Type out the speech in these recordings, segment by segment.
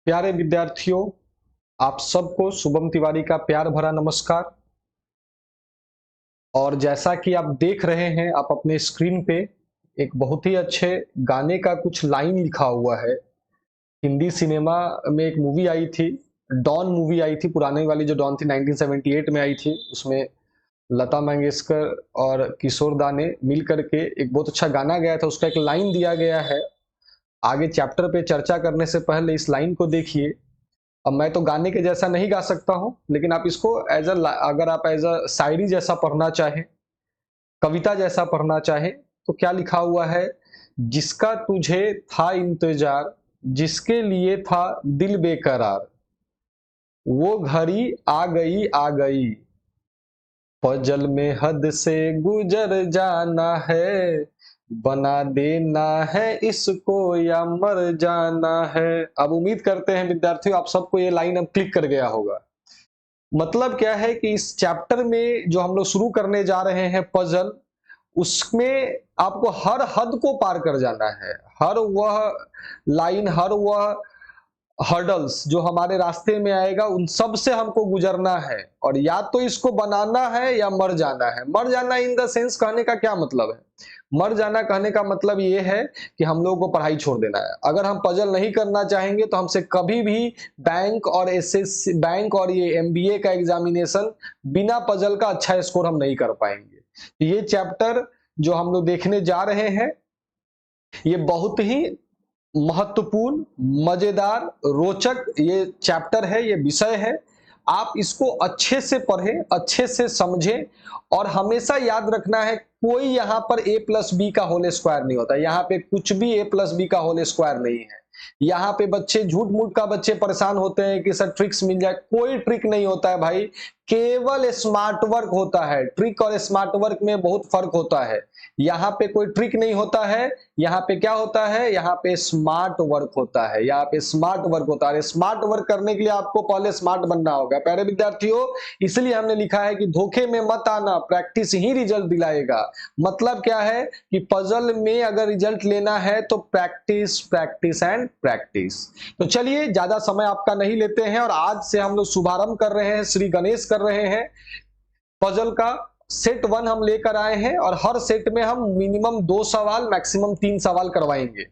प्यारे विद्यार्थियों, आप सबको शुभम तिवारी का प्यार भरा नमस्कार। और जैसा कि आप देख रहे हैं, आप अपने स्क्रीन पे एक बहुत ही अच्छे गाने का कुछ लाइन लिखा हुआ है। हिंदी सिनेमा में एक मूवी आई थी, डॉन मूवी आई थी, पुराने वाली जो डॉन थी 1978 में आई थी। उसमें लता मंगेशकर और किशोर दा ने मिल करके एक बहुत अच्छा गाना गाया था, उसका एक लाइन दिया गया है। आगे चैप्टर पे चर्चा करने से पहले इस लाइन को देखिए। अब मैं तो गाने के जैसा नहीं गा सकता हूँ, लेकिन आप इसको अगर आप एज अ शायरी जैसा पढ़ना चाहें, कविता जैसा पढ़ना चाहें, तो क्या लिखा हुआ है? जिसका तुझे था इंतजार, जिसके लिए था दिल बेकरार, वो घड़ी आ गई, फजल में हद से गुजर जाना है, बना देना है इसको या मर जाना है। अब उम्मीद करते हैं विद्यार्थियों, आप सबको ये लाइन अब क्लिक कर गया होगा। मतलब क्या है कि इस चैप्टर में जो हम लोग शुरू करने जा रहे हैं पजल, उसमें आपको हर हद को पार कर जाना है। हर वह लाइन, हर वह हर्डल्स जो हमारे रास्ते में आएगा, उन सब से हमको गुजरना है। और या तो इसको बनाना है या मर जाना है। मर जाना इन द सेंस कहने का क्या मतलब है? मर जाना कहने का मतलब ये है कि हम लोगों को पढ़ाई छोड़ देना है। अगर हम पजल नहीं करना चाहेंगे तो हमसे कभी भी बैंक और ये एमबीए का एग्जामिनेशन बिना पजल का अच्छा स्कोर हम नहीं कर पाएंगे। ये चैप्टर जो हम लोग देखने जा रहे हैं, ये बहुत ही महत्वपूर्ण, मजेदार, रोचक ये चैप्टर है, ये विषय है। आप इसको अच्छे से पढ़ें, अच्छे से समझें। और हमेशा याद रखना है, कोई यहाँ पर a प्लस बी का होल स्क्वायर नहीं होता। यहाँ पे कुछ भी a प्लस बी का होल स्क्वायर नहीं है। यहाँ पे बच्चे झूठ मूठ का बच्चे परेशान होते हैं कि सर ट्रिक्स मिल जाए। कोई ट्रिक नहीं होता है भाई, केवल स्मार्ट वर्क होता है। ट्रिक और स्मार्ट वर्क में बहुत फर्क होता है। यहाँ पे कोई ट्रिक नहीं होता है, यहाँ पे क्या होता है? यहाँ पे स्मार्ट वर्क होता है। यहाँ पे स्मार्ट वर्क होता है। स्मार्ट वर्क करने के लिए आपको पहले स्मार्ट बनना होगा प्यारे विद्यार्थियों। इसलिए हमने लिखा है कि धोखे में मत आना, प्रैक्टिस ही रिजल्ट दिलाएगा। मतलब क्या है कि पजल में अगर रिजल्ट लेना है तो प्रैक्टिस, प्रैक्टिस एंड प्रैक्टिस। तो चलिए ज्यादा समय आपका नहीं लेते हैं और आज से हम लोग शुभारंभ कर रहे हैं, श्री गणेश कर रहे हैं। पजल का सेट 1 हम लेकर आए हैं और हर सेट में हम मिनिमम 2 सवाल, मैक्सिमम 3 सवाल करवाएंगे।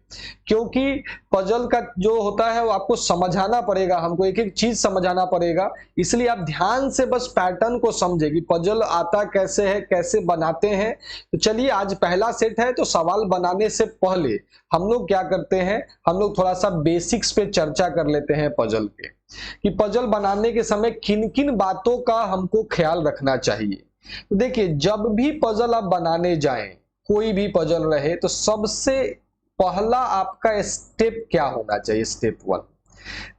क्योंकि पजल का जो होता है वो आपको समझाना पड़ेगा, हमको एक एक चीज समझाना पड़ेगा। इसलिए आप ध्यान से बस पैटर्न को समझे कि पजल आता कैसे है, कैसे बनाते हैं। तो चलिए, आज पहला सेट है, तो सवाल बनाने से पहले हम लोग क्या करते हैं, हम लोग थोड़ा सा बेसिक्स पे चर्चा कर लेते हैं पजल के, कि पजल बनाने के समय किन किन बातों का हमको ख्याल रखना चाहिए। तो देखिए, जब भी पजल आप बनाने जाएं, कोई भी पजल रहे, तो सबसे पहला आपका स्टेप क्या होना चाहिए? स्टेप 1।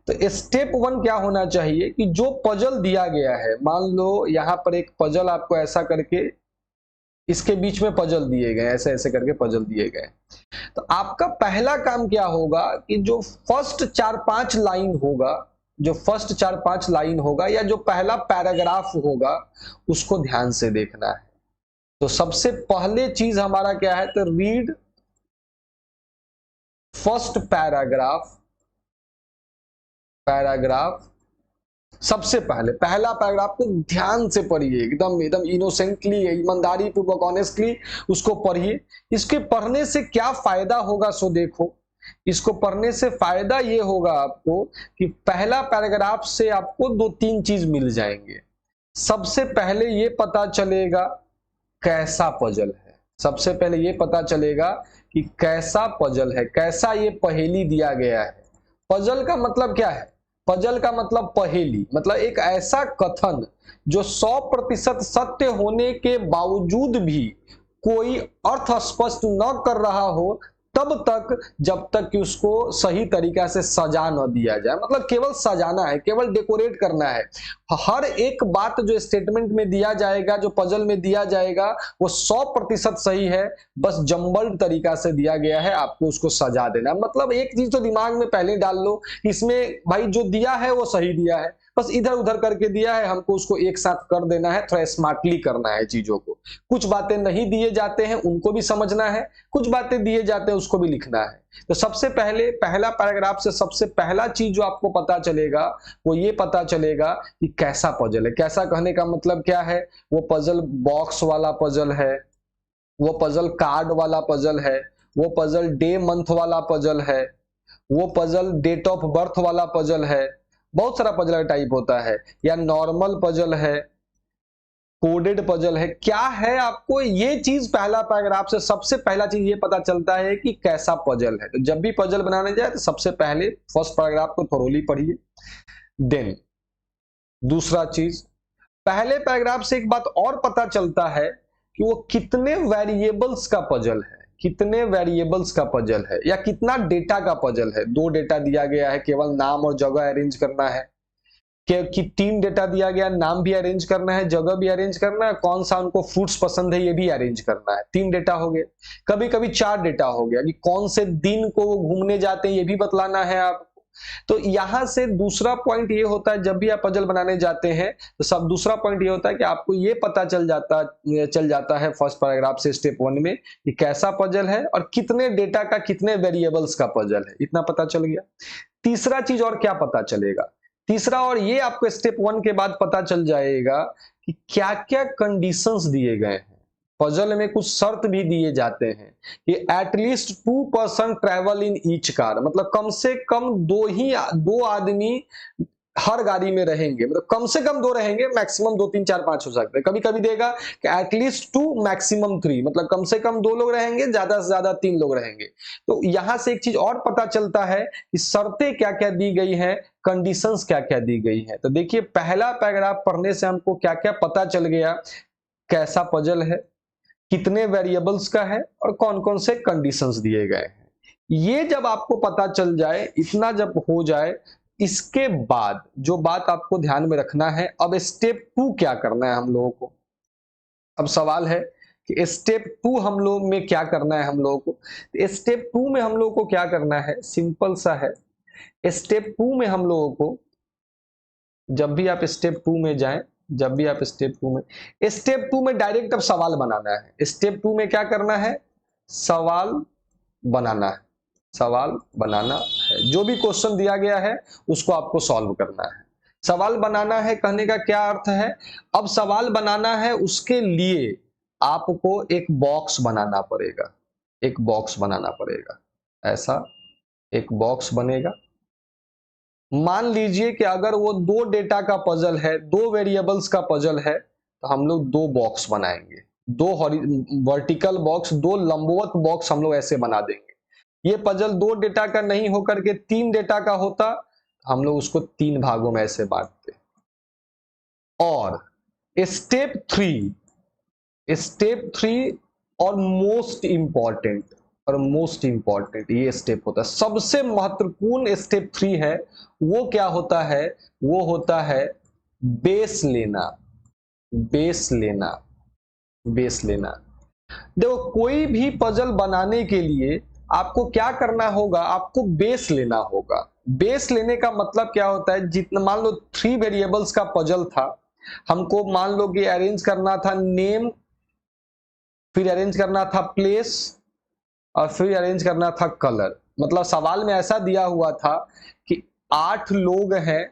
तो स्टेप 1 क्या होना चाहिए कि जो पजल दिया गया है, मान लो यहां पर एक पजल आपको ऐसा करके, इसके बीच में पजल दिए गए, ऐसे ऐसे करके पजल दिए गए। तो आपका पहला काम क्या होगा कि जो फर्स्ट 4-5 लाइन होगा, जो फर्स्ट 4-5 लाइन होगा या जो पहला पैराग्राफ होगा, उसको ध्यान से देखना है। तो सबसे पहले चीज हमारा क्या है? तो रीड फर्स्ट पैराग्राफ। पैराग्राफ सबसे पहले पहला पैराग्राफ को ध्यान से पढ़िए, एकदम एकदम इनोसेंटली, ईमानदारी पूर्वक, ऑनेस्टली उसको पढ़िए। इसके पढ़ने से क्या फायदा होगा, सो देखो। इसको पढ़ने से फायदा ये होगा आपको कि पहला पैराग्राफ से आपको 2-3 चीज मिल जाएंगे। सबसे पहले ये पता चलेगा कैसा पजल है। सबसे पहले ये पता चलेगा कि कैसा पजल है, कैसा ये पहेली दिया गया है। पजल का मतलब क्या है? पजल का मतलब पहेली, मतलब एक ऐसा कथन जो 100% सत्य होने के बावजूद भी कोई अर्थ स्पष्ट न कर रहा हो, तब तक, जब तक कि उसको सही तरीका से सजा न दिया जाए। मतलब केवल सजाना है, केवल डेकोरेट करना है। हर एक बात जो स्टेटमेंट में दिया जाएगा, जो पजल में दिया जाएगा, वो 100% सही है, बस जम्बल्ड तरीका से दिया गया है, आपको उसको सजा देना। मतलब एक चीज तो दिमाग में पहले डाल लो, इसमें भाई जो दिया है वो सही दिया है। बस इधर उधर करके दिया है, हमको उसको एक साथ कर देना है, थोड़ा स्मार्टली करना है चीजों को। कुछ बातें नहीं दिए जाते हैं उनको भी समझना है, कुछ बातें दिए जाते हैं उसको भी लिखना है। तो सबसे पहले पहला पैराग्राफ से सबसे पहला चीज जो आपको पता चलेगा वो ये पता चलेगा कि कैसा पजल है। कैसा कहने का मतलब क्या है? वो पजल बॉक्स वाला पजल है, वो पजल कार्ड वाला पजल है, वो पजल डे मंथ वाला पजल है, वो पजल डेट ऑफ बर्थ वाला पजल है। बहुत सारा पजल का टाइप होता है, या नॉर्मल पजल है, कोडेड पजल है। क्या है, आपको ये चीज पहला पैराग्राफ से सबसे पहला चीज ये पता चलता है कि कैसा पजल है। तो जब भी पजल बनाने जाए तो सबसे पहले फर्स्ट पैराग्राफ को थोरोली पढ़िए। देन दूसरा चीज, पहले पैराग्राफ से एक बात और पता चलता है कि वो कितने वेरिएबल्स का पजल है, कितने वेरिएबल्स का पजल है, या कितना डेटा का पजल है। 2 डेटा दिया गया है, केवल नाम और जगह अरेंज करना है, कि 3 डेटा दिया गया, नाम भी अरेंज करना है, जगह भी अरेंज करना है, कौन सा उनको फ्रूट्स पसंद है ये भी अरेंज करना है। 3 डेटा हो गए। कभी कभी 4 डेटा हो गया कि कौन से दिन को वो घूमने जाते हैं ये भी बतलाना है आपको। तो यहां से दूसरा पॉइंट ये होता है, जब भी आप पजल बनाने जाते हैं तो सब दूसरा पॉइंट ये होता है कि आपको ये पता चल जाता है फर्स्ट पैराग्राफ से स्टेप 1 में कि कैसा पजल है और कितने डेटा का, कितने वेरिएबल्स का पजल है, इतना पता चल गया। तीसरा चीज और क्या पता चलेगा? तीसरा और ये आपको स्टेप 1 के बाद पता चल जाएगा कि क्या क्या कंडीशंस दिए गए हैं। पजल में कुछ शर्त भी दिए जाते हैं कि at least 2 person travel in each car, मतलब कम से कम 2 आदमी हर गाड़ी में रहेंगे, मतलब कम से कम 2 रहेंगे, मैक्सिमम 2 3 4 5 हो सकते हैं। कभी कभी देगा कि एटलीस्ट 2 मैक्सिमम 3, मतलब कम से कम 2 लोग रहेंगे, ज्यादा से ज्यादा 3 लोग रहेंगे। तो यहां से एक चीज और पता चलता है कि शर्तें क्या क्या दी गई हैं, कंडीशंस क्या क्या दी गई हैं। तो देखिए पहला पैराग्राफ पढ़ने से हमको क्या क्या पता चल गया, कैसा पजल है, कितने वेरिएबल्स का है और कौन कौन से कंडीशंस दिए गए हैं। ये जब आपको पता चल जाए, इतना जब हो जाए, इसके बाद जो बात आपको ध्यान में रखना है, अब स्टेप 2 क्या करना है हम लोगों को। अब सवाल है कि स्टेप 2 हम लोग में क्या करना है हम लोगों को। स्टेप 2 में हम लोगों को क्या करना है, सिंपल सा है। स्टेप 2 में हम लोगों को, जब भी आप स्टेप 2 में जाएं, जब भी आप स्टेप 2 में डायरेक्ट अब सवाल बनाना है। स्टेप 2 में क्या करना है, सवाल बनाना है। सवाल बनाना है, जो भी क्वेश्चन दिया गया है उसको आपको सॉल्व करना है। सवाल बनाना है कहने का क्या अर्थ है, अब सवाल बनाना है, उसके लिए आपको एक बॉक्स बनाना पड़ेगा। एक बॉक्स बनाना पड़ेगा, ऐसा एक बॉक्स बनेगा। मान लीजिए कि अगर वो 2 डेटा का पजल है, 2 वेरिएबल्स का पजल है, तो हम लोग 2 बॉक्स बनाएंगे। 2 वर्टिकल बॉक्स, 2 लंबवत बॉक्स हम लोग ऐसे बना देंगे। ये पजल 2 डेटा का नहीं होकर के 3 डेटा का होता, हम लोग उसको 3 भागों में ऐसे बांटते। और स्टेप 3 और मोस्ट इंपॉर्टेंट ये स्टेप होता है, सबसे महत्वपूर्ण स्टेप 3 है। वो क्या होता है, वो होता है बेस लेना। बेस लेना, बेस लेना। देखो कोई भी पजल बनाने के लिए आपको क्या करना होगा, आपको बेस लेना होगा। बेस लेने का मतलब क्या होता है, जितना मान लो 3 वेरिएबल्स का पजल था, हमको मान लो कि अरेंज करना था नेम, फिर अरेंज करना था प्लेस, और फिर अरेंज करना था कलर। मतलब सवाल में ऐसा दिया हुआ था कि 8 लोग हैं,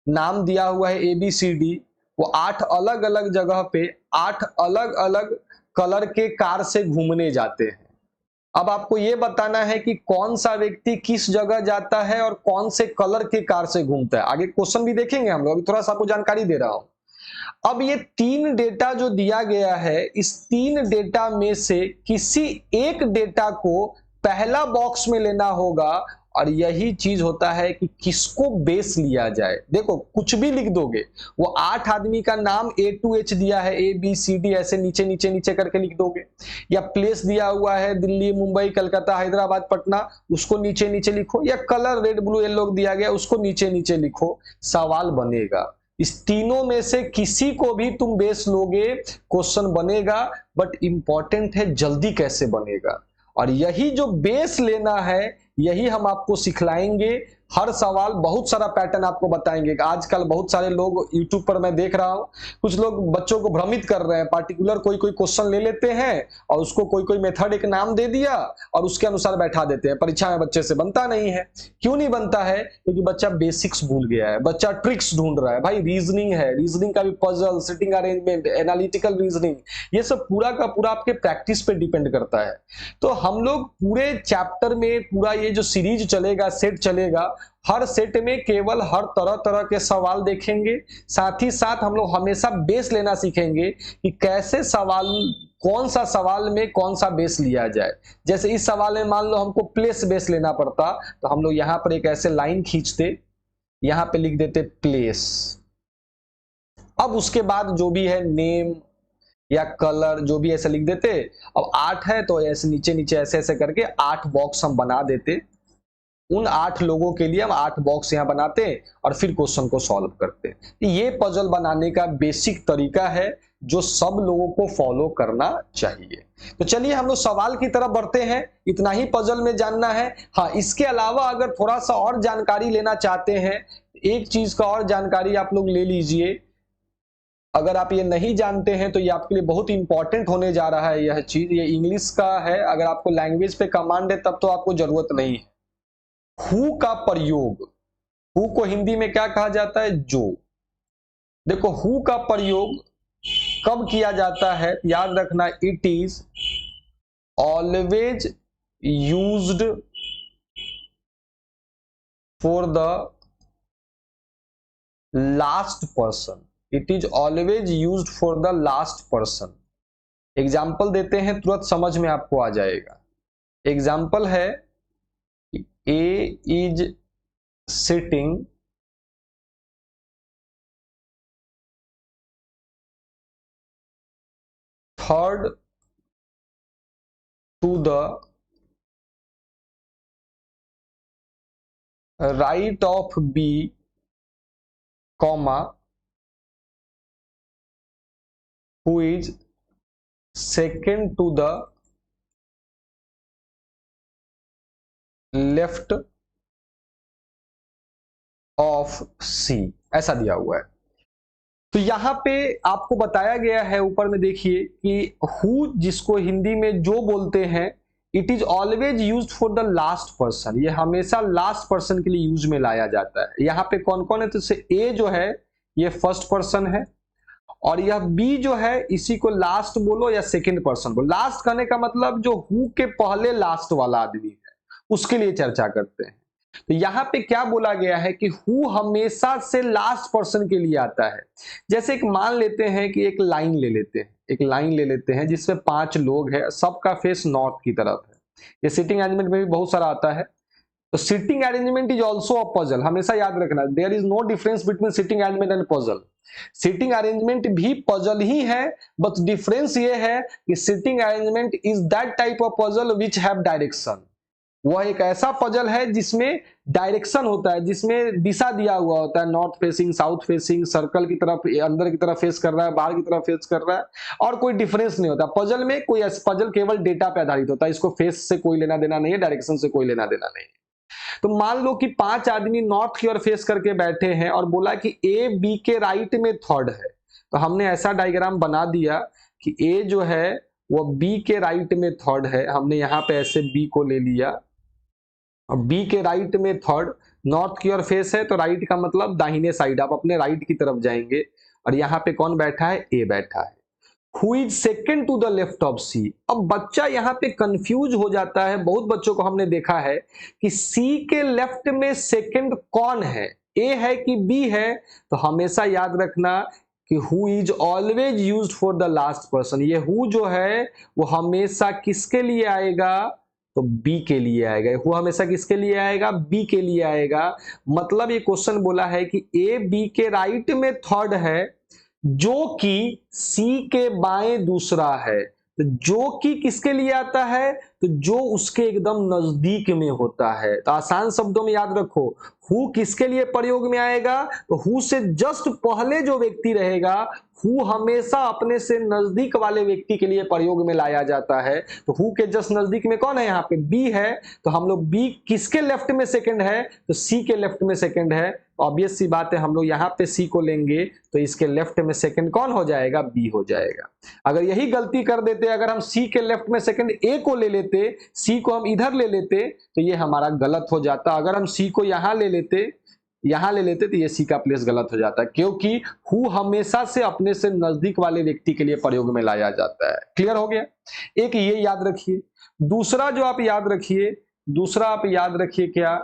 नाम दिया हुआ है ABCD, वो 8 अलग अलग जगह पे 8 अलग अलग कलर के कार से घूमने जाते हैं। अब आपको यह बताना है कि कौन सा व्यक्ति किस जगह जाता है और कौन से कलर के कार से घूमता है। आगे क्वेश्चन भी देखेंगे हम लोग, अभी थोड़ा सा आपको जानकारी दे रहा हूं। अब ये 3 डेटा जो दिया गया है, इस 3 डेटा में से किसी एक डेटा को पहला बॉक्स में लेना होगा, और यही चीज होता है कि किसको बेस लिया जाए। देखो कुछ भी लिख दोगे, वो 8 आदमी का नाम A to H दिया है, ABCD ऐसे नीचे नीचे नीचे करके लिख दोगे, या प्लेस दिया हुआ है दिल्ली, मुंबई, कलकत्ता, हैदराबाद, पटना, उसको नीचे नीचे लिखो, या कलर रेड ब्लू येलो दिया गया उसको नीचे नीचे लिखो, सवाल बनेगा। इस तीनों में से किसी को भी तुम बेस लोगे, क्वेश्चन बनेगा। बट इंपॉर्टेंट है जल्दी कैसे बनेगा, और यही जो बेस लेना है यही हम आपको सिखलाएंगे। हर सवाल बहुत सारा पैटर्न आपको बताएंगे। आजकल बहुत सारे लोग यूट्यूब पर मैं देख रहा हूं, कुछ लोग बच्चों को भ्रमित कर रहे हैं, पार्टिकुलर कोई कोई क्वेश्चन ले लेते हैं और उसको कोई कोई मेथड एक नाम दे दिया और उसके अनुसार बैठा देते हैं। परीक्षा में बच्चे से बनता नहीं है। क्यों नहीं बनता है? क्योंकि बच्चा बेसिक्स भूल गया है, बच्चा ट्रिक्स ढूंढ रहा है। भाई रीजनिंग है, रीजनिंग का भी puzzle, sitting arrangement, analytical reasoning, ये सब पूरा का पूरा आपके प्रैक्टिस पे डिपेंड करता है। तो हम लोग पूरे चैप्टर में, पूरा ये जो सीरीज चलेगा, सेट चलेगा, हर सेट में केवल हर तरह तरह के सवाल देखेंगे। साथ ही साथ हम लोग हमेशा बेस लेना सीखेंगे कि कैसे सवाल, कौन सा सवाल में कौन सा बेस लिया जाए। जैसे इस सवाल में मान लो हमको प्लेस बेस लेना पड़ता, तो हम लोग यहां पर एक ऐसे लाइन खींचते, यहां पे लिख देते प्लेस। अब उसके बाद जो भी है नेम या कलर जो भी ऐसे लिख देते। अब 8 है तो ऐसे नीचे नीचे ऐसे ऐसे करके 8 बॉक्स हम बना देते। उन 8 लोगों के लिए हम 8 बॉक्स यहां बनाते और फिर क्वेश्चन को सॉल्व करते। ये पजल बनाने का बेसिक तरीका है जो सब लोगों को फॉलो करना चाहिए। तो चलिए हम लोग सवाल की तरफ बढ़ते हैं। इतना ही पजल में जानना है। हाँ, इसके अलावा अगर थोड़ा सा और जानकारी लेना चाहते हैं, एक चीज का और जानकारी आप लोग ले लीजिए। अगर आप ये नहीं जानते हैं तो ये आपके लिए बहुत इंपॉर्टेंट होने जा रहा है। यह चीज, ये इंग्लिश का है। अगर आपको लैंग्वेज पे कमांड है तब तो आपको जरूरत नहीं है। हु का प्रयोग, हु को हिंदी में क्या कहा जाता है? जो। देखो, हु का प्रयोग कब किया जाता है? याद रखना, it is always used for the last person. It is always used for the last person. Example देते हैं, तुरंत समझ में आपको आ जाएगा। एग्जाम्पल है, A is sitting third to the right of B, comma, who is second to the left of C, ऐसा दिया हुआ है। तो यहां पे आपको बताया गया है, ऊपर में देखिए कि हु जिसको हिंदी में जो बोलते हैं, it is always used for the last person. ये हमेशा लास्ट पर्सन के लिए यूज में लाया जाता है। यहां पे कौन कौन है? तो ए जो है ये फर्स्ट पर्सन है, और यह बी जो है इसी को लास्ट बोलो या सेकंड पर्सन बोलो। लास्ट कहने का मतलब जो हु के पहले लास्ट वाला आदमी है उसके लिए चर्चा करते हैं। तो यहां पे क्या बोला गया है कि हु हमेशा से लास्ट पर्सन के लिए आता है। जैसे एक मान लेते हैं कि एक लाइन ले लेते हैं, एक लाइन ले लेते हैं जिसमें 5 लोग हैं, सबका फेस नॉर्थ की तरफ है। ये सिटिंग अरेंजमेंट में भी बहुत सारा आता है। तो sitting arrangement is also a puzzle. हमेशा याद रखना, there is no difference between sitting arrangement and puzzle. Sitting arrangement भी पजल ही है, बट डिफरेंस ये है कि sitting arrangement is that type of puzzle which have direction. वह एक ऐसा पजल है जिसमें डायरेक्शन होता है, जिसमें दिशा दिया हुआ होता है, north facing, south facing, circle की तरफ, अंदर की तरफ फेस कर रहा है, बाहर की तरफ फेस कर रहा है, और कोई डिफरेंस नहीं होता पजल में। कोई पजल केवल डेटा पे आधारित होता है, इसको फेस से कोई लेना देना नहीं है, डायरेक्शन से कोई लेना देना नहीं है। तो मान लो कि 5 आदमी नॉर्थ की ओर फेस करके बैठे हैं और बोला कि ए बी के राइट में थर्ड है। तो हमने ऐसा डायग्राम बना दिया कि ए जो है वो बी के राइट में थर्ड है। हमने यहां पे ऐसे बी को ले लिया, और बी के राइट में थर्ड, नॉर्थ की ओर फेस है तो राइट का मतलब दाहिने साइड, आप अपने राइट की तरफ जाएंगे। और यहां पे कौन बैठा है? ए बैठा है। Who is second to the left of C? अब बच्चा यहां पे कंफ्यूज हो जाता है। बहुत बच्चों को हमने देखा है कि C के लेफ्ट में सेकंड कौन है, A है कि B है? तो हमेशा याद रखना कि who is always used for the last person। ये who जो है वो हमेशा किसके लिए आएगा? तो B के लिए आएगा। वो हमेशा किसके लिए आएगा? B के लिए आएगा। मतलब ये क्वेश्चन बोला है कि A B के राइट में थर्ड है जो कि सी के बाएं दूसरा है। तो जो कि किसके लिए आता है, तो जो उसके एकदम नजदीक में होता है। तो आसान शब्दों में याद रखो, हु किसके लिए प्रयोग में आएगा, तो हु से जस्ट पहले जो व्यक्ति रहेगा, हु हमेशा अपने से नजदीक वाले व्यक्ति के लिए प्रयोग में लाया जाता है। तो हु के जस्ट नजदीक में कौन है, यहाँ पे बी है, तो हम लोग बी किसके लेफ्ट में सेकंड है, तो सी के लेफ्ट में सेकंड है। ऑब्वियस सी बात है, हम लोग यहाँ पे सी को लेंगे तो इसके लेफ्ट में सेकंड कौन हो जाएगा, बी हो जाएगा। अगर यही गलती कर देते, अगर हम सी के लेफ्ट में सेकंड ए को ले लेते, सी को हम इधर ले लेते, तो ये हमारा गलत हो जाता। अगर हम सी को यहां ले लेते, तो ये सी का प्लेस गलत हो जाता है, क्योंकि हु हमेशा से अपने से नजदीक वाले व्यक्ति के लिए प्रयोग में लाया जाता है। क्लियर हो गया, एक ये याद रखिए। दूसरा जो आप याद रखिए, दूसरा आप याद रखिए क्या,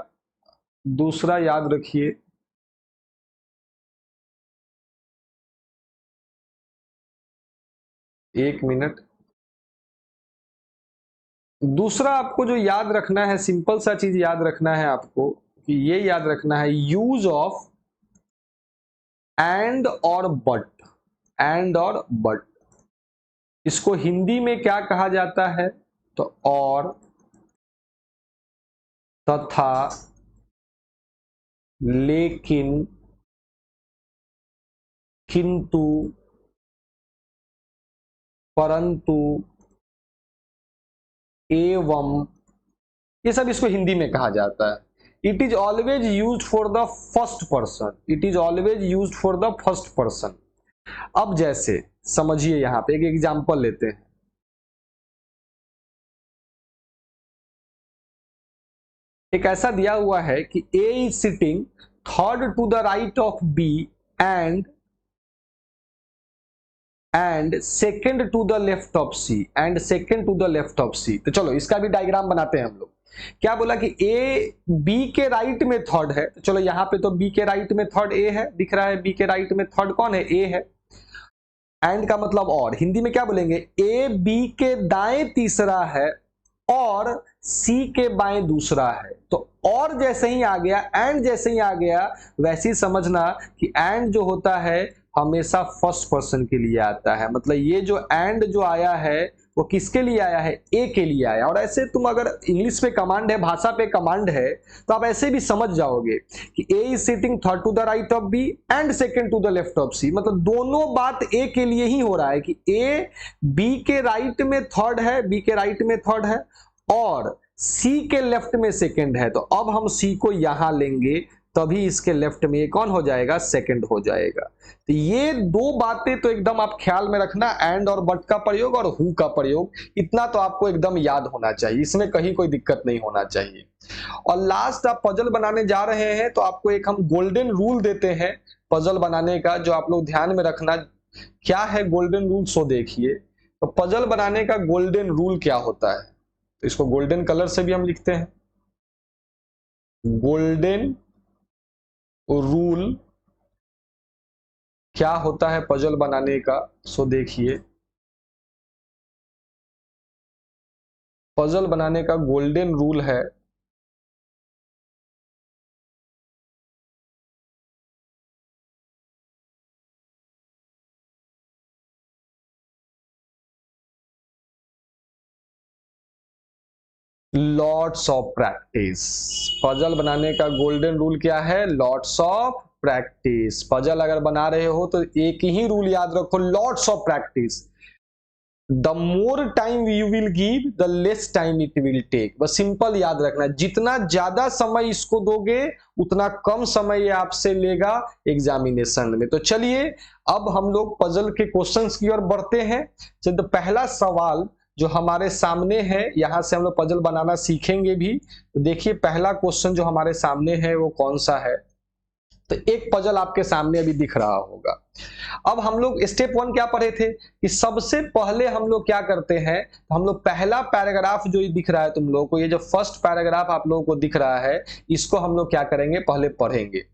दूसरा याद रखिए, एक मिनट, दूसरा आपको जो याद रखना है, सिंपल सा चीज याद रखना है आपको, कि ये याद रखना है, यूज ऑफ एंड और बट। एंड और बट, इसको हिंदी में क्या कहा जाता है, तो और, तथा, लेकिन, किंतु, परंतु, एवं, ये सब इसको हिंदी में कहा जाता है। It is always used for the first person, it is always used for the first person. अब जैसे समझिए, यहां पे एक एग्जांपल लेते हैं। एक ऐसा दिया हुआ है कि A is sitting third to the right of B and second to the left of C, and second to the left of C. तो चलो इसका भी डायग्राम बनाते हैं हम लोग। क्या बोला कि ए बी के राइट में थर्ड है, तो चलो यहाँ पे तो बी के राइट में थर्ड ए है, दिख रहा है, बी के राइट में थर्ड कौन है, ए है। एंड का मतलब और, हिंदी में क्या बोलेंगे, ए बी के दाएं तीसरा है और सी के बाएं दूसरा है। तो और जैसे ही आ गया, एंड जैसे ही आ गया, वैसे ही समझना कि एंड जो होता है हमेशा फर्स्ट पर्सन के लिए आता है। मतलब ये जो एंड जो आया है वो किसके लिए आया है, ए के लिए आया। और ऐसे तुम अगर इंग्लिश पे कमांड है, भाषा पे कमांड है, तो आप ऐसे भी समझ जाओगे कि A is sitting third to the right of B and second to the left of C. मतलब दोनों बात ए के लिए ही हो रहा है कि ए बी के राइट में थर्ड है, बी के राइट में थर्ड है और सी के लेफ्ट में सेकंड है। तो अब हम सी को यहां लेंगे, तभी इसके लेफ्ट में ये कौन हो जाएगा, सेकंड हो जाएगा। तो ये दो बातें तो एकदम आप ख्याल में रखना, एंड और बट का प्रयोग और हु का प्रयोग, इतना तो आपको एकदम याद होना चाहिए, इसमें कहीं कोई दिक्कत नहीं होना चाहिए। और लास्ट आप पजल बनाने जा रहे हैं, तो आपको एक हम गोल्डन रूल देते हैं पजल बनाने का, जो आप लोग ध्यान में रखना। क्या है गोल्डन रूल, सो देखिए। तो पजल बनाने का गोल्डन रूल क्या होता है, तो इसको गोल्डन कलर से भी हम लिखते हैं, गोल्डन रूल क्या होता है पजल बनाने का। सो देखिए, पजल बनाने का गोल्डन रूल है, लॉट्स ऑफ प्रैक्टिस। पजल बनाने का गोल्डन रूल क्या है, लॉट्स ऑफ प्रैक्टिस। पजल अगर बना रहे हो तो एक ही रूल याद रखो, lots of practice. The more time you will give the less time it will take. बस सिंपल याद रखना, जितना ज्यादा समय इसको दोगे उतना कम समय ये आपसे लेगा एग्जामिनेशन में। तो चलिए अब हम लोग पजल के क्वेश्चंस की ओर बढ़ते हैं। तो पहला सवाल जो हमारे सामने है, यहां से हम लोग पजल बनाना सीखेंगे भी। तो देखिए पहला क्वेश्चन जो हमारे सामने है वो कौन सा है। तो एक पजल आपके सामने अभी दिख रहा होगा। अब हम लोग स्टेप 1 क्या पढ़े थे कि सबसे पहले हम लोग क्या करते हैं, तो हम लोग पहला पैराग्राफ जो दिख रहा है तुम लोगों को, ये जो फर्स्ट पैराग्राफ आप लोगों को दिख रहा है, इसको हम लोग क्या करेंगे, पहले पढ़ेंगे।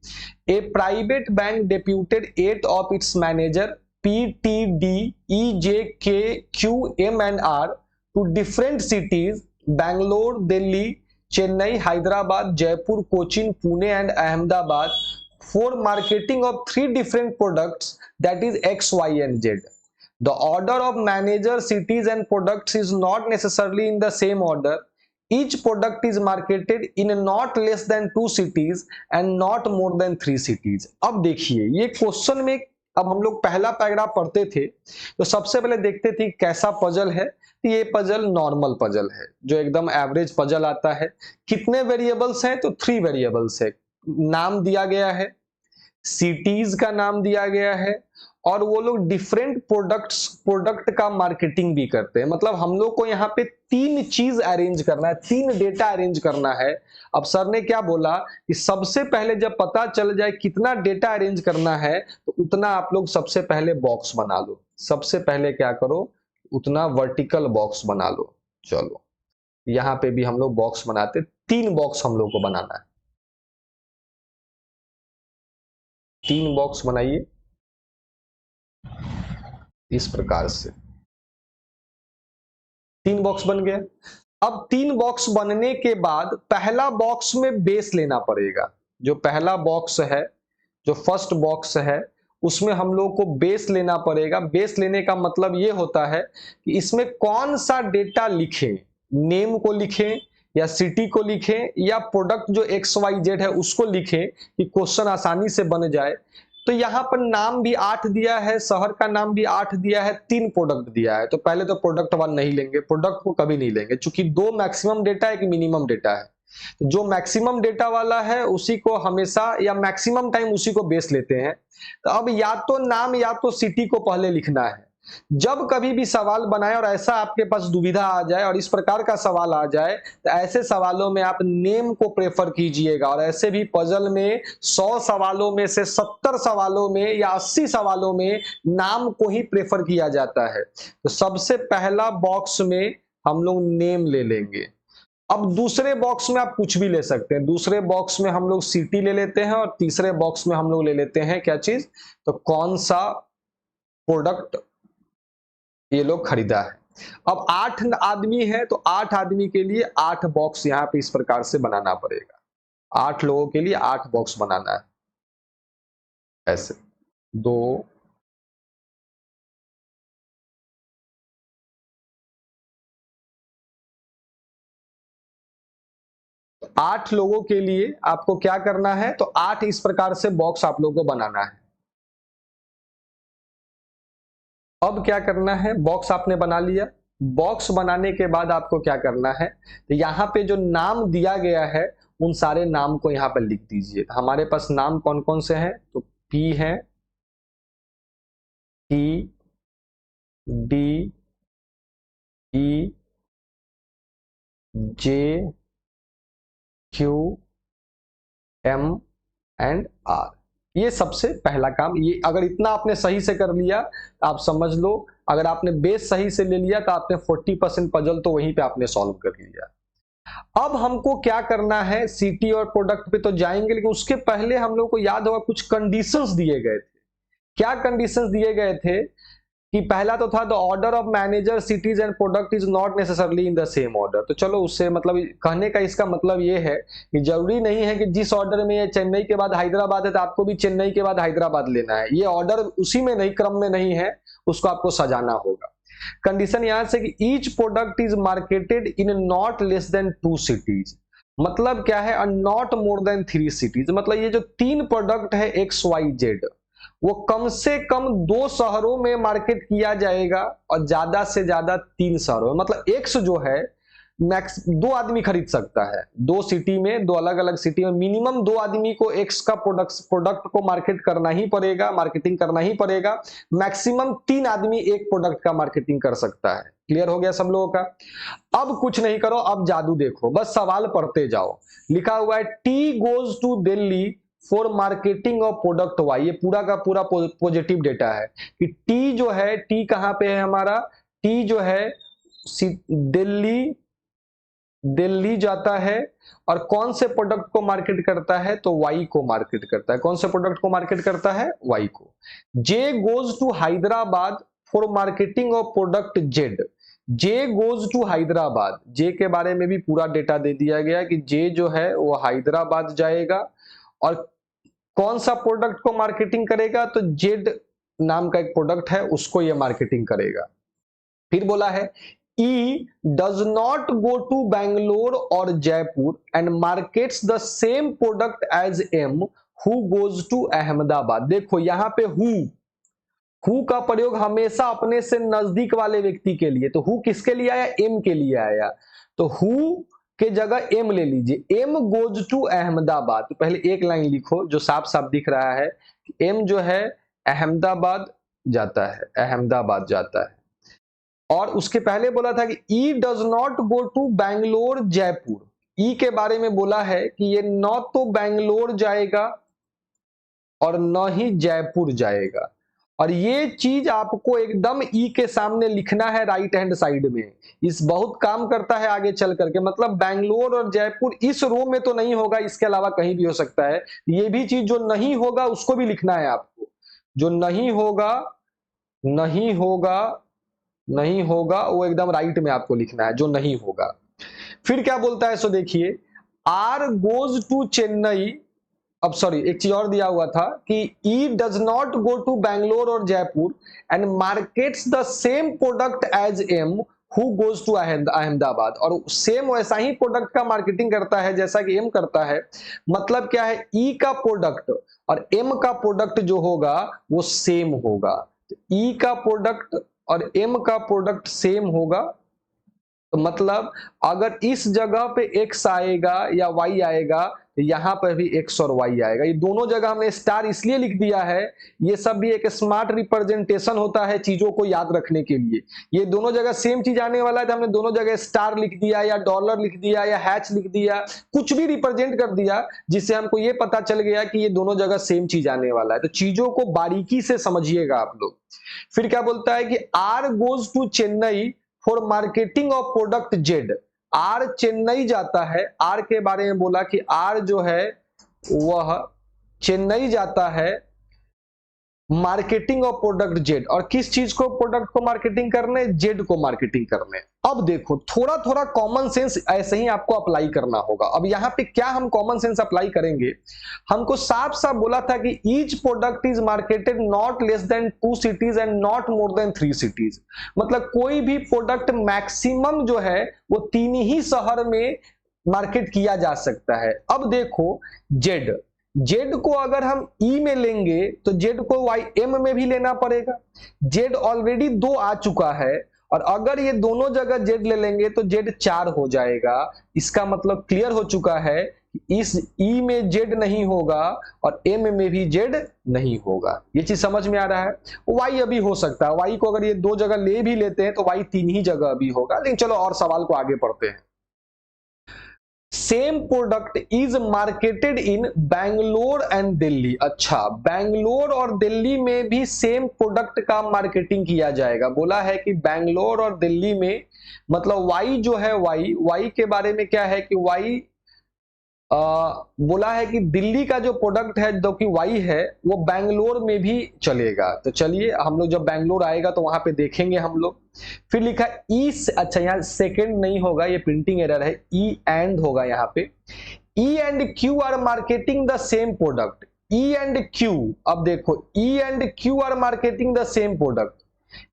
A private bank deputed 8 of its manager PTD EJKQM&R to different cities, Bangalore, Delhi, Chennai, Hyderabad, Jaipur, Cochin, Pune and Ahmedabad for marketing of 3 different products, that is X, Y and Z. The order of manager, cities and products is not necessarily in the same order. Each product is marketed in not less than 2 cities and not more than 3 cities. अब देखिए ये question में, अब हम लोग पहला paragraph पढ़ते थे तो सबसे पहले देखते थे कैसा पजल है। तो ये पजल नॉर्मल पजल है जो एकदम एवरेज पजल आता है। कितने वेरिएबल्स हैं? तो 3 वेरिएबल्स है। नाम दिया गया है, सिटीज का नाम दिया गया है, और वो लोग डिफरेंट प्रोडक्ट का मार्केटिंग भी करते हैं। मतलब हम लोग को यहाँ पे 3 चीज अरेंज करना है, 3 डेटा अरेंज करना है। अब सर ने क्या बोला कि सबसे पहले जब पता चल जाए कितना डेटा अरेंज करना है तो उतना आप लोग सबसे पहले बॉक्स बना लो। सबसे पहले क्या करो, उतना वर्टिकल बॉक्स बना लो। चलो यहाँ पे भी हम लोग बॉक्स बनाते, 3 बॉक्स हम लोग को बनाना है। 3 बॉक्स बनाइए इस प्रकार से। 3 बॉक्स बन गया। अब 3 बॉक्स बनने के बाद पहला बॉक्स में बेस लेना पड़ेगा। जो पहला बॉक्स है, जो फर्स्ट बॉक्स है, उसमें हम लोग को बेस लेना पड़ेगा। बेस लेने का मतलब ये होता है कि इसमें कौन सा डेटा लिखें, नेम को लिखें या सिटी को लिखें या प्रोडक्ट जो XYZ है उसको लिखें कि क्वेश्चन आसानी से बन जाए। तो यहाँ पर नाम भी 8 दिया है, शहर का नाम भी 8 दिया है, 3 प्रोडक्ट दिया है। तो पहले तो प्रोडक्ट 1 नहीं लेंगे, प्रोडक्ट को कभी नहीं लेंगे, चूंकि 2 मैक्सिमम डेटा है, एक मिनिमम डेटा है। तो जो मैक्सिमम डेटा वाला है उसी को हमेशा या मैक्सिमम टाइम उसी को बेस लेते हैं। तो अब या तो नाम या तो सिटी को पहले लिखना है। जब कभी भी सवाल बनाए और ऐसा आपके पास दुविधा आ जाए और इस प्रकार का सवाल आ जाए तो ऐसे सवालों में आप नेम को प्रेफर कीजिएगा। और ऐसे भी पजल में 100 सवालों में से 70 सवालों में या 80 सवालों में नाम को ही प्रेफर किया जाता है। तो सबसे पहला बॉक्स में हम लोग नेम ले लेंगे। अब दूसरे बॉक्स में आप कुछ भी ले सकते हैं। दूसरे बॉक्स में हम लोग सिटी ले लेते हैं और तीसरे बॉक्स में हम लोग ले लेते हैं क्या चीज, तो कौन सा प्रोडक्ट ये लोग खरीदा है। अब 8 आदमी है तो 8 आदमी के लिए 8 बॉक्स यहां पे इस प्रकार से बनाना पड़ेगा। 8 लोगों के लिए 8 बॉक्स बनाना है। ऐसे 2 8 लोगों के लिए आपको क्या करना है, तो 8 इस प्रकार से बॉक्स आप लोगों को बनाना है। अब क्या करना है, बॉक्स आपने बना लिया। बॉक्स बनाने के बाद आपको क्या करना है, तो यहां पे जो नाम दिया गया है उन सारे नाम को यहां पर लिख दीजिए। हमारे पास नाम कौन कौन से हैं, तो P है, T, D, E, J, Q, M and R। ये सबसे पहला काम। ये अगर इतना आपने सही से कर लिया तो आप समझ लो, अगर आपने बेस सही से ले लिया तो आपने 40% पजल तो वहीं पे आपने सॉल्व कर लिया। अब हमको क्या करना है, सिटी और प्रोडक्ट पे तो जाएंगे, लेकिन उसके पहले हम लोग को याद होगा कुछ कंडीशंस दिए गए थे। क्या कंडीशंस दिए गए थे कि पहला तो था the order of manager, cities and product is not necessarily in the same order. तो चलो उससे मतलब कहने का इसका मतलब ये है कि जरूरी नहीं है कि जिस ऑर्डर में ये चेन्नई के बाद हैदराबाद है तो आपको भी चेन्नई के बाद हैदराबाद लेना है। ये ऑर्डर उसी में नहीं, क्रम में नहीं है, उसको आपको सजाना होगा। कंडीशन यहां से कि each product is marketed in not less than 2 cities. मतलब क्या है, नॉट मोर देन 3 सिटीज। मतलब ये जो 3 प्रोडक्ट है XYZ वो कम से कम 2 शहरों में मार्केट किया जाएगा और ज्यादा से ज्यादा 3 शहरों में। मतलब X जो है मैक्स 2 आदमी खरीद सकता है। 2 सिटी में, 2 अलग अलग सिटी में मिनिमम 2 आदमी को X का प्रोडक्ट को मार्केट करना ही पड़ेगा, मार्केटिंग करना ही पड़ेगा। मैक्सिमम 3 आदमी एक प्रोडक्ट का मार्केटिंग कर सकता है। क्लियर हो गया सब लोगों का। अब कुछ नहीं करो, अब जादू देखो, बस सवाल पढ़ते जाओ। लिखा हुआ है T goes to Delhi for marketing of product Y. ये पूरा का पूरा पॉजिटिव डेटा है कि टी जो है, टी कहां पे है हमारा, टी जो है दिल्ली जाता है और कौन से प्रोडक्ट को मार्केट करता है, तो वाई को मार्केट करता है। कौन से प्रोडक्ट को मार्केट करता है, वाई को। J goes to Hyderabad for marketing of product Z. J goes to Hyderabad, J के बारे में भी पूरा डेटा दे दिया गया कि जे जो है वो हैदराबाद जाएगा और कौन सा प्रोडक्ट को मार्केटिंग करेगा, तो जेड नाम का एक प्रोडक्ट है, उसको ये मार्केटिंग करेगा। फिर बोला है E does not go to Bangalore or Jaipur and markets the same product as M who goes to Ahmedabad। देखो यहां पे हु का प्रयोग हमेशा अपने से नजदीक वाले व्यक्ति के लिए, तो हु किसके लिए आया, एम के लिए आया, तो हु के जगह एम ले लीजिए, एम गोज टू अहमदाबाद। तो पहले एक लाइन लिखो जो साफ साफ दिख रहा है, एम जो है अहमदाबाद जाता है, अहमदाबाद जाता है। और उसके पहले बोला था कि E does not go to Bangalore Jaipur, E के बारे में बोला है कि ये न तो बैंगलोर जाएगा और न ही जयपुर जाएगा। और ये चीज आपको एकदम ई के सामने लिखना है राइट हैंड साइड में, इस बहुत काम करता है आगे चल करके। मतलब बैंगलोर और जयपुर इस रो में तो नहीं होगा, इसके अलावा कहीं भी हो सकता है। ये भी चीज जो नहीं होगा उसको भी लिखना है आपको, जो नहीं होगा नहीं होगा नहीं होगा वो एकदम राइट में आपको लिखना है, जो नहीं होगा। फिर क्या बोलता है, सो देखिए, आर गोज टू चेन्नई, अब सॉरी एक चीज और दिया हुआ था कि E does not go to Bangalore और Jaipur and markets the same product as M who goes to Ahmedabad, और सेम वैसा ही प्रोडक्ट का मार्केटिंग करता है जैसा कि एम करता है। मतलब क्या है, ई का प्रोडक्ट और एम का प्रोडक्ट जो होगा वो सेम होगा। ई का प्रोडक्ट और एम का प्रोडक्ट सेम होगा, तो मतलब अगर इस जगह पे x आएगा या y आएगा, तो यहां पर भी x और y आएगा। ये दोनों जगह हमने स्टार इसलिए लिख दिया है, ये सब भी एक स्मार्ट रिप्रेजेंटेशन होता है चीजों को याद रखने के लिए। ये दोनों जगह सेम चीज आने वाला है, तो हमने दोनों जगह स्टार लिख दिया या डॉलर लिख दिया या हैच लिख दिया, कुछ भी रिप्रेजेंट कर दिया, जिससे हमको ये पता चल गया कि ये दोनों जगह सेम चीज आने वाला है। तो चीजों को बारीकी से समझिएगा आप लोग। फिर क्या बोलता है कि R goes to Chennai for marketing of product Z, R Chennai जाता है, आर के बारे में बोला कि आर जो है वह चेन्नई जाता है मार्केटिंग ऑफ प्रोडक्ट जेड, और किस चीज को, प्रोडक्ट को मार्केटिंग करने, जेड को मार्केटिंग करने। अब देखो थोड़ा थोड़ा कॉमन सेंस ऐसे ही आपको अप्लाई करना होगा। अब यहाँ पे क्या हम कॉमन सेंस अप्लाई करेंगे, हमको साफ साफ बोला था कि each product is marketed not less than 2 cities and not more than 3 cities। मतलब कोई भी प्रोडक्ट मैक्सिमम जो है वो 3 ही शहर में मार्केट किया जा सकता है। अब देखो जेड, जेड को अगर हम ई में लेंगे तो जेड को वाई एम में भी लेना पड़ेगा। जेड ऑलरेडी 2 आ चुका है, और अगर ये दोनों जगह जेड ले लेंगे तो जेड 4 हो जाएगा। इसका मतलब क्लियर हो चुका है कि इस ई में जेड नहीं होगा और एम में भी जेड नहीं होगा। ये चीज समझ में आ रहा है। वाई अभी हो सकता है, वाई को अगर ये 2 जगह ले भी लेते हैं तो वाई 3 ही जगह अभी होगा। लेकिन चलो और सवाल को आगे पढ़ते हैं। Same product is marketed in Bangalore and Delhi. अच्छा, बैंगलोर और दिल्ली में भी सेम प्रोडक्ट का मार्केटिंग किया जाएगा। बोला है कि बैंगलोर और दिल्ली में, मतलब वाई जो है, वाई के बारे में क्या है कि वाई बोला है कि दिल्ली का जो प्रोडक्ट है जो कि वाई है वो बैंगलोर में भी चलेगा। तो चलिए हम लोग जब बैंगलोर आएगा तो वहां पे देखेंगे हम लोग। फिर लिखा ई, अच्छा यहाँ सेकंड नहीं होगा, ये प्रिंटिंग एरर है, ई एंड होगा यहाँ पे। E and Q R marketing the same product, E and Q. अब देखो E and Q R marketing the same product,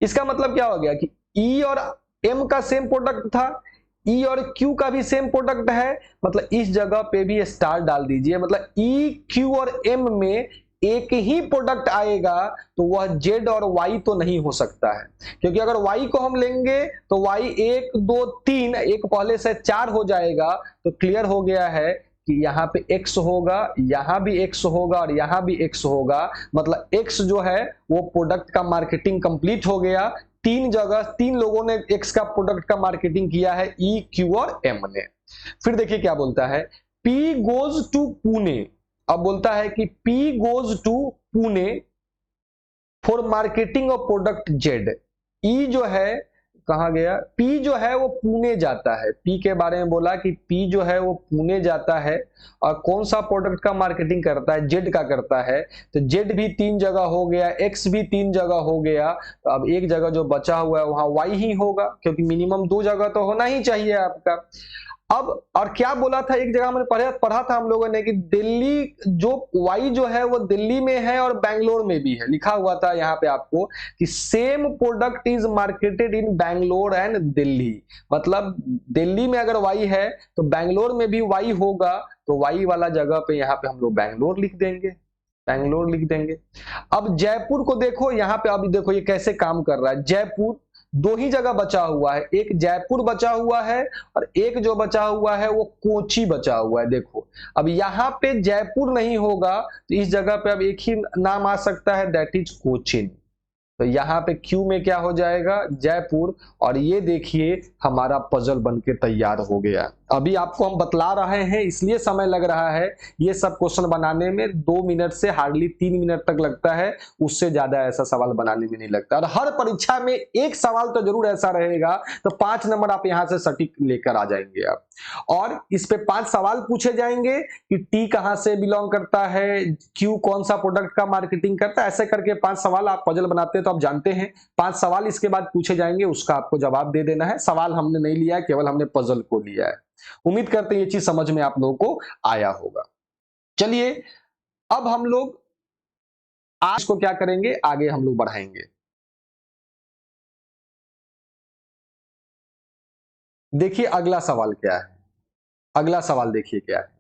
इसका मतलब क्या हो गया कि ई और एम का सेम प्रोडक्ट था, ई और क्यू का भी सेम प्रोडक्ट है, मतलब इस जगह पे भी स्टार डाल दीजिए। मतलब ई क्यू और एम में एक ही प्रोडक्ट आएगा तो वह जेड और वाई तो नहीं हो सकता है, क्योंकि अगर वाई को हम लेंगे तो वाई 1 2 3, एक पहले से 4 हो जाएगा। तो क्लियर हो गया है कि यहाँ पे x होगा, यहाँ भी x होगा और यहाँ भी x होगा। मतलब x जो है वो प्रोडक्ट का मार्केटिंग कंप्लीट हो गया। 3 जगह 3 लोगों ने x का प्रोडक्ट का मार्केटिंग किया है, E, Q और M ने। फिर देखिए क्या बोलता है, P गोज टू पुणे। अब बोलता है कि P goes to Pune for marketing of product Z। E जो है कहां गया, P जो है वो पुणे जाता है। P के बारे में बोला कि P जो है वो पुणे जाता है, और कौन सा प्रोडक्ट का मार्केटिंग करता है, Z का करता है। तो Z भी 3 जगह हो गया, X भी 3 जगह हो गया। तो अब एक जगह जो बचा हुआ है वहां Y ही होगा, क्योंकि मिनिमम 2 जगह तो होना ही चाहिए आपका। अब और क्या बोला था, एक जगह मैंने पढ़ा था हम लोगों ने कि दिल्ली जो वाई जो है वो दिल्ली में है और बैंगलोर में भी है। लिखा हुआ था यहाँ पे आपको कि same product is marketed in Bangalore and Delhi. मतलब दिल्ली में अगर वाई है तो बैंगलोर में भी वाई होगा, तो वाई वाला जगह पे यहाँ पे हम लोग बैंगलोर लिख देंगे, बैंगलोर लिख देंगे। अब जयपुर को देखो, यहाँ पे अभी देखो ये कैसे काम कर रहा है। जयपुर दो ही जगह बचा हुआ है, एक जयपुर बचा हुआ है और एक जो बचा हुआ है वो कोची बचा हुआ है। देखो अब यहाँ पे जयपुर नहीं होगा तो इस जगह पे अब एक ही नाम आ सकता है, दैट इज कोचिन। तो यहाँ पे क्यू में क्या हो जाएगा, जयपुर। और ये देखिए हमारा पजल बनके तैयार हो गया। अभी आपको हम बतला रहे हैं इसलिए समय लग रहा है, ये सब क्वेश्चन बनाने में 2 मिनट से हार्डली 3 मिनट तक लगता है, उससे ज्यादा ऐसा सवाल बनाने में नहीं लगता। और हर परीक्षा में एक सवाल तो जरूर ऐसा रहेगा, तो 5 नंबर आप यहाँ से सटीक लेकर आ जाएंगे आप। और इस पे 5 सवाल पूछे जाएंगे कि टी कहां से बिलोंग करता है, क्यू कौन सा प्रोडक्ट का मार्केटिंग करता है, ऐसे करके 5 सवाल आप पजल बनाते हैं तो आप जानते हैं 5 सवाल इसके बाद पूछे जाएंगे, उसका आपको जवाब दे देना है। सवाल हमने नहीं लिया है, केवल हमने पजल को लिया है। उम्मीद करते हैं ये चीज समझ में आप लोगों को आया होगा। चलिए अब हम लोग आज को क्या करेंगे, आगे हम लोग बढ़ाएंगे। देखिए अगला सवाल क्या है, अगला सवाल देखिए क्या है।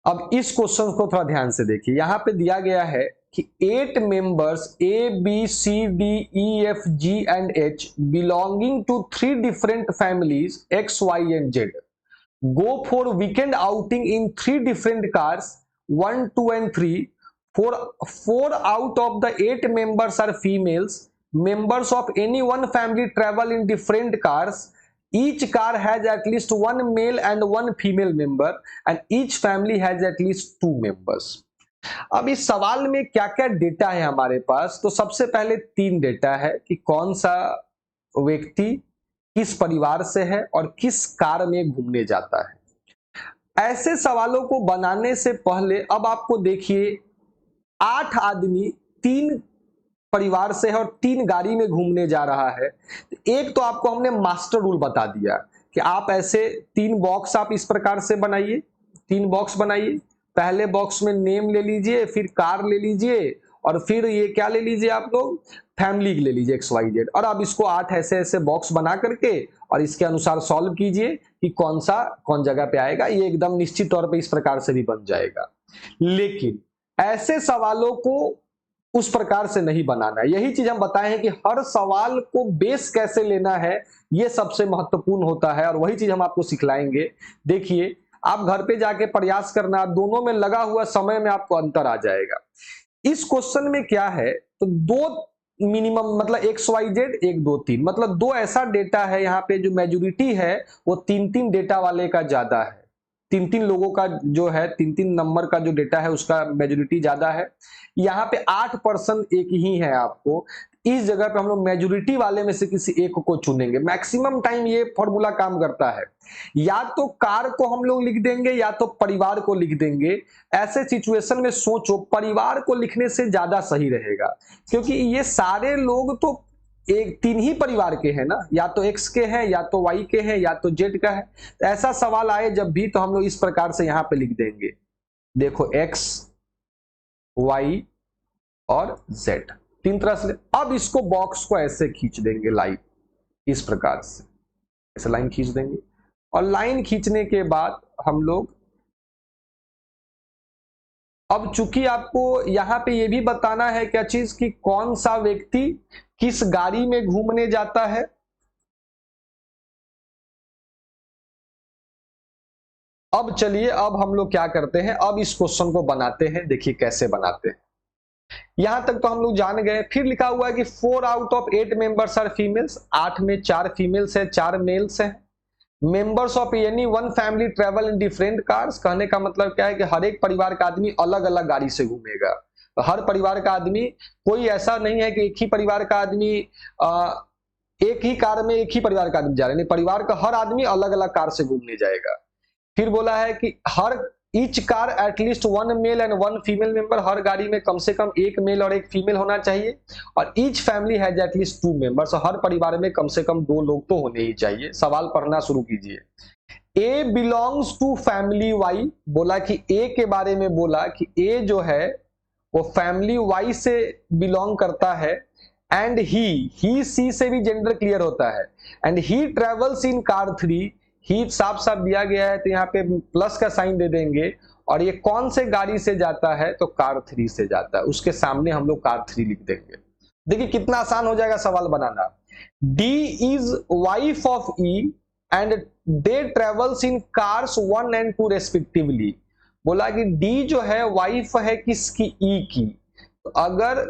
अब इस क्वेश्चन को थोड़ा ध्यान से देखिए, यहां पे दिया गया है कि 8 members A B C D E F G and H belonging to 3 different families X Y and Z go for weekend outing in 3 different cars 1 2 and 3 4 out of the 8 members are females. Members of any one family travel in different cars. Each car has at least one male and one female member and each family has at least 2 members. अब इस सवाल में क्या क्या data है हमारे पास, तो सबसे पहले 3 डेटा है कि कौन सा व्यक्ति किस परिवार से है और किस कार में घूमने जाता है। ऐसे सवालों को बनाने से पहले अब आपको देखिए 8 आदमी 3 परिवार से है और 3 गाड़ी में घूमने जा रहा है। एक तो आपको हमने मास्टर रूल बता दिया कि आप ऐसे 3 बॉक्स आप इस प्रकार से बनाइए, 3 बॉक्स बनाइए। पहले बॉक्स में नेम ले लीजिए, फिर कार ले लीजिए और फिर ये क्या ले लीजिए आप लोग, फैमिली ले लीजिए एक्स वाई जेड। और अब इसको 8 ऐसे ऐसे बॉक्स बना करके और इसके अनुसार सॉल्व कीजिए कि कौन जगह पे आएगा। ये एकदम निश्चित तौर पे इस प्रकार से भी बन जाएगा। लेकिन ऐसे सवालों को उस प्रकार से नहीं बनाना है। यही चीज हम बताए हैं कि हर सवाल को बेस कैसे लेना है, ये सबसे महत्वपूर्ण होता है और वही चीज हम आपको सिखलाएंगे। देखिए आप घर पे जाके प्रयास करना, दोनों में लगा हुआ समय में आपको अंतर आ जाएगा। इस क्वेश्चन में क्या है, तो 2 मिनिमम मतलब एक्स वाई जेड 1 2 3 मतलब 2 ऐसा डेटा है यहाँ पे, जो मेजोरिटी है वो 3 डेटा वाले का ज्यादा है। 3 लोगों का जो है 3 नंबर का जो डेटा है उसका मेजोरिटी ज्यादा है। यहाँ पे 8% एक ही है आपको। इस जगह पे हम लोग मेजोरिटी वाले में से किसी एक को चुनेंगे। मैक्सिमम टाइम ये फॉर्मूला काम करता है, या तो कार को हम लोग लिख देंगे या तो परिवार को लिख देंगे। ऐसे सिचुएशन में सोचो परिवार को लिखने से ज्यादा सही रहेगा, क्योंकि ये सारे लोग तो 3 ही परिवार के हैं ना, या तो एक्स के हैं या तो वाई के हैं या तो जेड का है। तो ऐसा सवाल आए जब भी तो हम लोग इस प्रकार से यहाँ पे लिख देंगे, देखो एक्स वाई और जेड 3 तरह से। अब इसको बॉक्स को ऐसे खींच देंगे लाइन, इस प्रकार से ऐसे लाइन खींच देंगे। और लाइन खींचने के बाद हम लोग, अब चूंकि आपको यहां पे ये भी बताना है क्या चीज कि कौन सा व्यक्ति किस गाड़ी में घूमने जाता है। अब चलिए अब हम लोग क्या करते हैं, अब इस क्वेश्चन को बनाते हैं। देखिए कैसे बनाते हैं। यहां तक तो हम लोग जान गए। फिर लिखा हुआ है कि 4 out of 8 members are females, 8 में 4 फीमेल्स है 4 मेल्स है। Members of any one family travel in different cars, कहने का मतलब क्या है कि हर एक परिवार का आदमी अलग अलग गाड़ी से घूमेगा। हर परिवार का आदमी, कोई ऐसा नहीं है कि एक ही परिवार का आदमी एक ही कार में एक ही परिवार का आदमी जा रहे हैं, परिवार का हर आदमी अलग अलग कार से घूमने जाएगा। फिर बोला है कि हर each car at least 1 male and 1 female member, हर गाड़ी में कम से कम 1 मेल और 1 फीमेल होना चाहिए। और each family has at least 2 members, हर परिवार में कम से कम 2 लोग तो होने ही चाहिए। सवाल पढ़ना शुरू कीजिए। ए बिलोंग्स टू फैमिली वाई, बोला कि ए के बारे में बोला कि ए जो है वो फैमिली वाई से बिलोंग करता है। एंड ही सी से भी जेंडर क्लियर होता है। And he travels in car 3, ही साफ साफ दिया गया है तो यहाँ पे प्लस का साइन दे देंगे। और ये कौन से गाड़ी से जाता है, तो कार 3 से जाता है, उसके सामने हम लोग कार 3 लिख देंगे। देखिए कितना आसान हो जाएगा सवाल बनाना। D is wife of E and they travels in cars 1 and 2 respectively. बोला कि डी जो है वाइफ है किसकी, ई की। तो अगर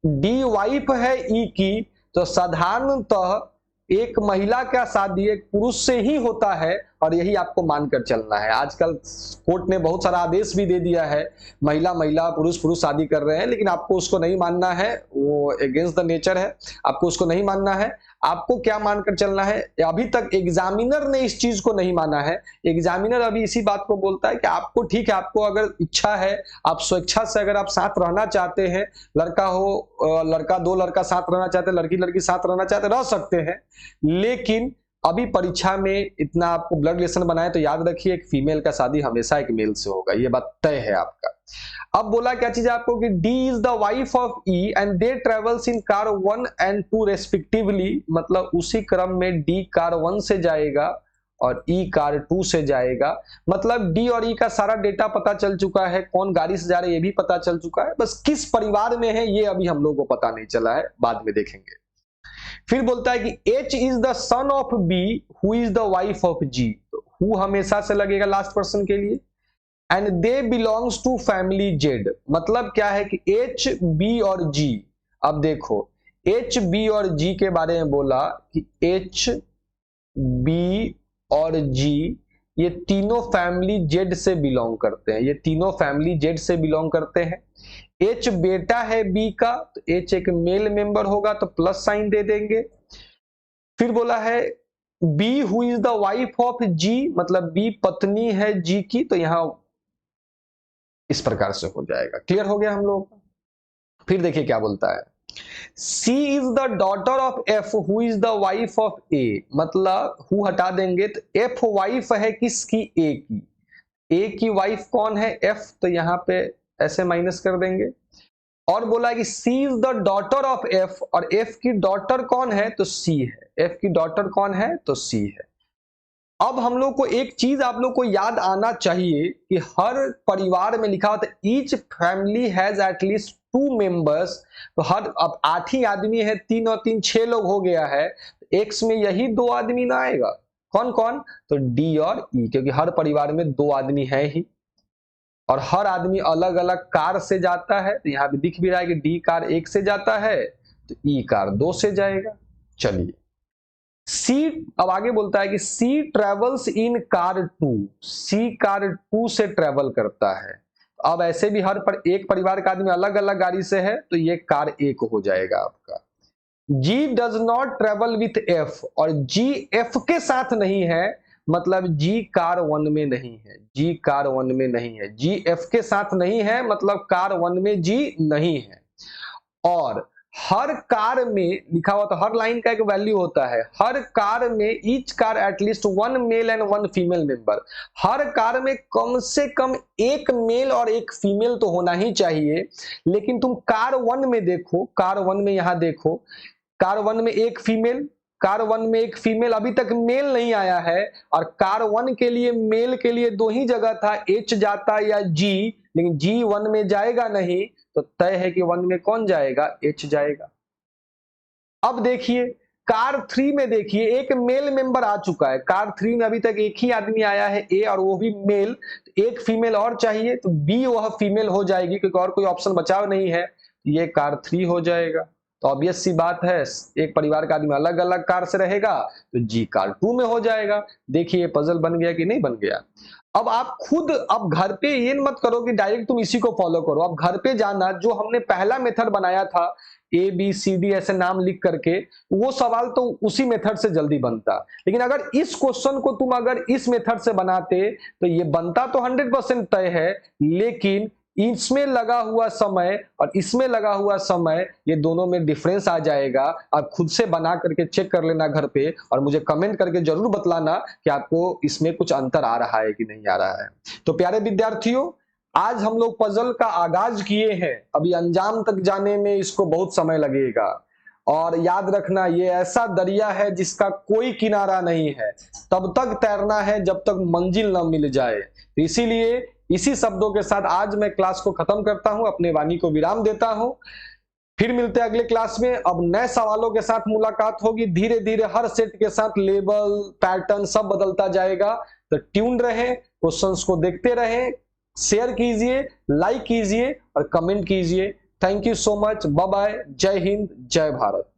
डी वाइफ है ई की तो साधारणतः एक महिला का शादी एक पुरुष से ही होता है, और यही आपको मानकर चलना है। आजकल कोर्ट ने बहुत सारा आदेश भी दे दिया है, महिला महिला पुरुष पुरुष शादी कर रहे हैं, लेकिन आपको उसको नहीं मानना है, वो अगेंस्ट द नेचर है, आपको उसको नहीं मानना है। आपको क्या मानकर चलना है, अभी तक एग्जामिनर ने इस चीज को नहीं माना है। एग्जामिनर अभी इसी बात को बोलता है कि आपको ठीक है, आपको अगर इच्छा है, आप स्वेच्छा से अगर आप साथ रहना चाहते हैं, लड़का हो लड़का, दो लड़का साथ रहना चाहते हैं, लड़की लड़की साथ रहना चाहते, रह सकते हैं। लेकिन अभी परीक्षा में इतना आपको ब्लड रिलेशन बनाए तो याद रखिए एक फीमेल का शादी हमेशा एक मेल से होगा, ये बात तय है आपका। अब बोला क्या चीज आपको कि D is the wife of E and they travels in car 1 and 2 respectively, मतलब उसी क्रम में डी कार 1 से जाएगा और ई कार 2 से जाएगा। मतलब डी और ई का सारा डेटा पता चल चुका है, कौन गाड़ी से जा रहे हैं ये भी पता चल चुका है, बस किस परिवार में है ये अभी हम लोगों को पता नहीं चला है, बाद में देखेंगे। फिर बोलता है कि H is the son of B who is the wife of G। Who हमेशा से लगेगा लास्ट पर्सन के लिए। And they belongs to family Z, मतलब क्या है कि H, B और G। अब देखो H, B और G के बारे में बोला कि H, B और G ये तीनों फैमिली Z से बिलोंग करते हैं, ये तीनों फैमिली Z से बिलोंग करते हैं। H बेटा है B का, तो H एक मेल मेंबर होगा तो प्लस साइन दे देंगे। फिर बोला है B who is the wife of G, मतलब B पत्नी है G की, तो यहां इस प्रकार से हो जाएगा। क्लियर हो गया हम लोग। फिर देखिए क्या बोलता है, C is the daughter of F who is the wife of A, मतलब हु हटा देंगे तो F वाइफ है किसकी, A की। A की वाइफ कौन है, F, तो यहां पे ऐसे माइनस कर देंगे। और बोला कि C is the daughter of F, और F की डॉटर कौन है, तो C है। F की डॉटर कौन है, तो C है। अब हम लोग को एक चीज आप लोग को याद आना चाहिए कि हर परिवार में लिखा होता है each family has at least 2 members. तो हर, अब 8 ही आदमी है, 3 और 3 6 लोग हो गया है, X में यही 2 आदमी ना आएगा। कौन कौन, तो D और E, क्योंकि हर परिवार में 2 आदमी है ही, और हर आदमी अलग अलग कार से जाता है। तो यहां भी दिख भी रहा है कि डी कार 1 से जाता है तो ई कार 2 से जाएगा। चलिए सी, अब आगे बोलता है कि C travels in car 2, C car 2 से ट्रेवल करता है। अब ऐसे भी हर पर एक परिवार का आदमी अलग अलग गाड़ी से है तो ये कार 1 हो जाएगा आपका। G does not travel with F, और G F के साथ नहीं है, मतलब G कार 1 में नहीं है, G कार 1 में नहीं है, G F के साथ नहीं है, मतलब कार 1 में G नहीं है। और हर कार में लिखा हुआ तो हर लाइन का एक वैल्यू होता है, हर कार में each car at least 1 male and 1 female member. Her car में कम से कम एक मेल और एक फीमेल तो होना ही चाहिए। लेकिन तुम कार 1 में देखो, कार 1 में यहां देखो, कार 1 में एक फीमेल, कार 1 में एक फीमेल, अभी तक मेल नहीं आया है। और कार 1 के लिए मेल के लिए 2 ही जगह था, H जाता या G, लेकिन G 1 में जाएगा नहीं, तो तय है कि 1 में कौन जाएगा, H जाएगा। अब देखिए कार 3 में देखिए एक मेल मेंबर आ चुका है, कार 3 में अभी तक एक ही आदमी आया है A, और वो भी मेल, तो एक फीमेल और चाहिए, तो B वह फीमेल हो जाएगी क्योंकि और कोई ऑप्शन बचाव नहीं है, ये कार 3 हो जाएगा। तो ऑब्वियस सी बात है, एक परिवार का आदमी अलग अलग कार से रहेगा तो G कार 2 में हो जाएगा। देखिए पजल बन गया कि नहीं बन गया। अब आप खुद, अब घर पे ये मत करो कि डायरेक्ट तुम इसी को फॉलो करो, अब घर पे जाना, जो हमने पहला मेथड बनाया था ABCD ऐसे नाम लिख करके, वो सवाल तो उसी मेथड से जल्दी बनता। लेकिन अगर इस क्वेश्चन को तुम अगर इस मेथड से बनाते तो ये बनता तो 100% तय है, लेकिन इसमें लगा हुआ समय और इसमें लगा हुआ समय, ये दोनों में डिफरेंस आ जाएगा। आप खुद से बना करके चेक कर लेना घर पे और मुझे कमेंट करके जरूर बतलाना कि आपको इसमें कुछ अंतर आ रहा है कि नहीं आ रहा है। तो प्यारे विद्यार्थियों, आज हम लोग पजल का आगाज किए हैं, अभी अंजाम तक जाने में इसको बहुत समय लगेगा। और याद रखना, ये ऐसा दरिया है जिसका कोई किनारा नहीं है, तब तक तैरना है जब तक मंजिल न मिल जाए। इसीलिए इसी शब्दों के साथ आज मैं क्लास को खत्म करता हूं, अपने वाणी को विराम देता हूं। फिर मिलते हैं अगले क्लास में। अब नए सवालों के साथ मुलाकात होगी। धीरे धीरे हर सेट के साथ लेवल, पैटर्न सब बदलता जाएगा। तो ट्यून रहे, क्वेश्चंस को देखते रहे, शेयर कीजिए, लाइक कीजिए और कमेंट कीजिए। Thank you so much. Bye bye. जय हिंद, जय भारत।